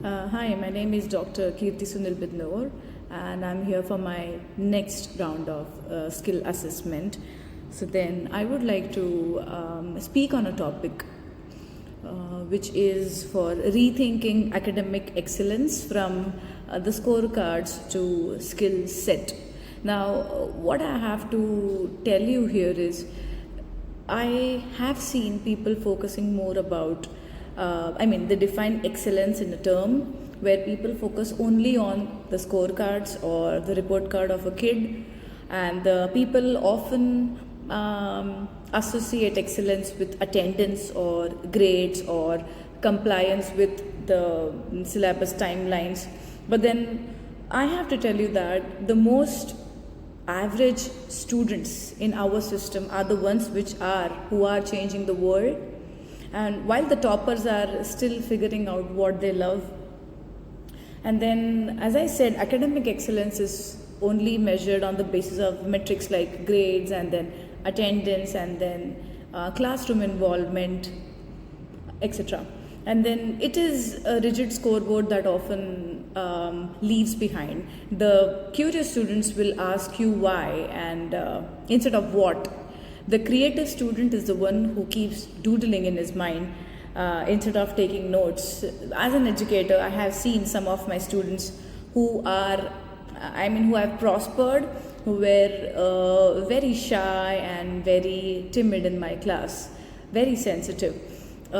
Hi, my name is Dr. Kirti Sunil Bidnoor, and I'm here for my next round of skill assessment. So, then I would like to speak on a topic which is for rethinking academic excellence from the scorecards to skill set. Now, what I have to tell you here is I have seen people focusing more about, they define excellence in a term where people focus only on the scorecards or the report card of a kid, and people often associate excellence with attendance or grades or compliance with the syllabus timelines. But then I have to tell you that the most average students in our system are the ones who are changing the world, and while the toppers are still figuring out what they love. And then, as I said, academic excellence is only measured on the basis of metrics like grades and then attendance and then classroom involvement, etc. And then it is a rigid scoreboard that often leaves behind. The curious students will ask you why and instead of what. The creative student is the one who keeps doodling in his mind instead of taking notes. As an educator, I have seen some of my students who have prospered, who were very shy and very timid in my class, very sensitive,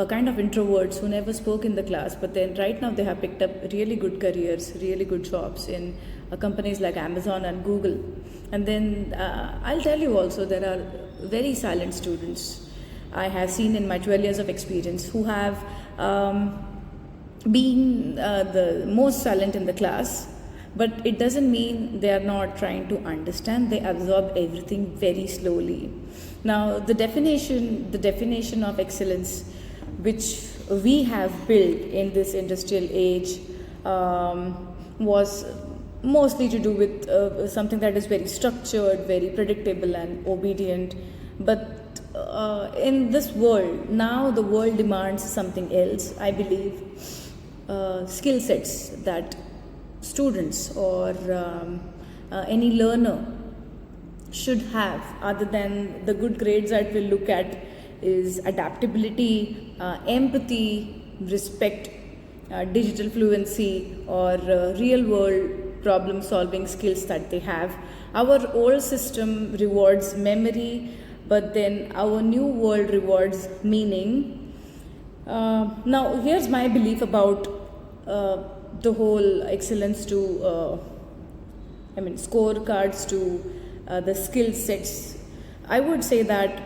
kind of introverts who never spoke in the class, but then right now they have picked up really good careers, really good jobs in companies like Amazon and Google. And then I'll tell you also, there are very silent students I have seen in my 12 years of experience who have been the most silent in the class, but it doesn't mean they are not trying to understand. They absorb everything very slowly. Now, the definition of excellence which we have built in this industrial age was mostly to do with something that is very structured, very predictable and obedient. But in this world, now the world demands something else, I believe. Skill sets that students or any learner should have, other than the good grades that we'll look at, is adaptability, empathy, respect, digital fluency, or real world problem solving skills that they have. Our old system rewards memory, but then our new world rewards meaning. Now, here's my belief about the whole excellence to, scorecards to the skill sets. I would say that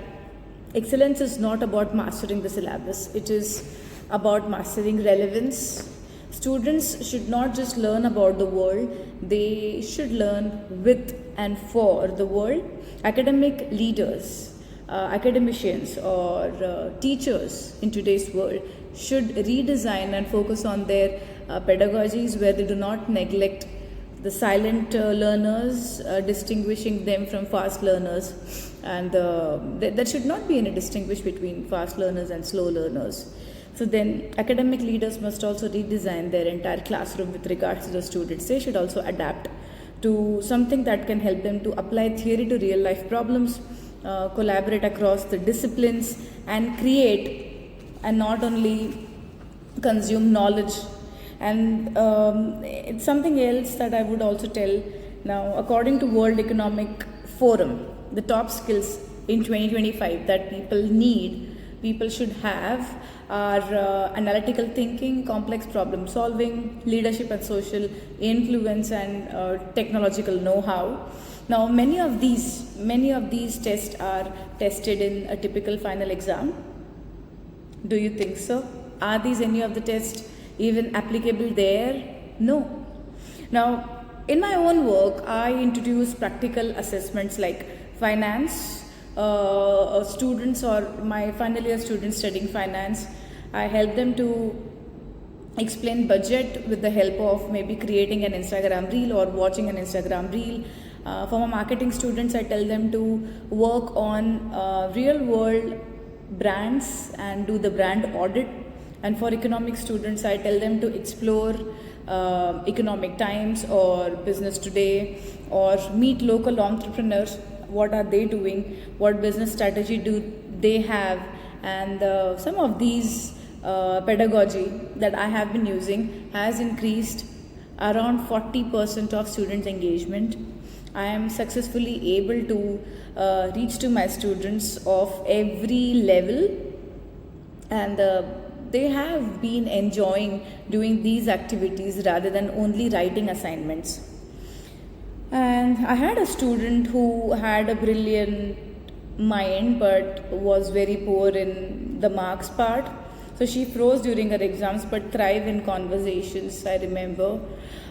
excellence is not about mastering the syllabus, it is about mastering relevance. Students should not just learn about the world, they should learn with and for the world. Academic leaders, academicians, or teachers in today's world should redesign and focus on their pedagogies where they do not neglect the silent learners, distinguishing them from fast learners, and there should not be any distinguish between fast learners and slow learners. So then academic leaders must also redesign their entire classroom with regards to the students. They should also adapt to something that can help them to apply theory to real life problems, collaborate across the disciplines, and create and not only consume knowledge. And it's something else that I would also tell. Now, according to World Economic Forum, the top skills in 2025 that people should have are analytical thinking, complex problem solving, leadership and social influence, and technological know-how. Now, many of these tests are tested in a typical final exam. Do you think so? Are these any of the tests even applicable there? No. Now, in my own work, I introduce practical assessments like finance. Students or my final year students studying finance, I help them to explain budget with the help of maybe creating an Instagram reel or watching an Instagram reel. For my marketing students, I tell them to work on real world brands and do the brand audit And for economic students, I tell them to explore Economic Times or Business Today, or meet local entrepreneurs. What are they doing? What business strategy do they have? And some of these pedagogy that I have been using has increased around 40% of students' engagement. I am successfully able to reach to my students of every level, and they have been enjoying doing these activities rather than only writing assignments. And I had a student who had a brilliant mind but was very poor in the marks part. So she froze during her exams but thrived in conversations, I remember.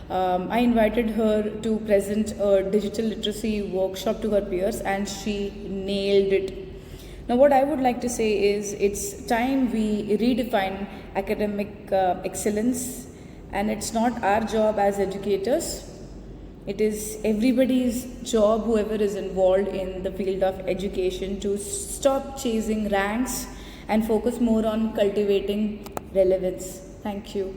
I invited her to present a digital literacy workshop to her peers and she nailed it. Now, what I would like to say is it's time we redefine academic excellence, and it's not our job as educators. It is everybody's job, whoever is involved in the field of education, to stop chasing ranks and focus more on cultivating relevance. Thank you.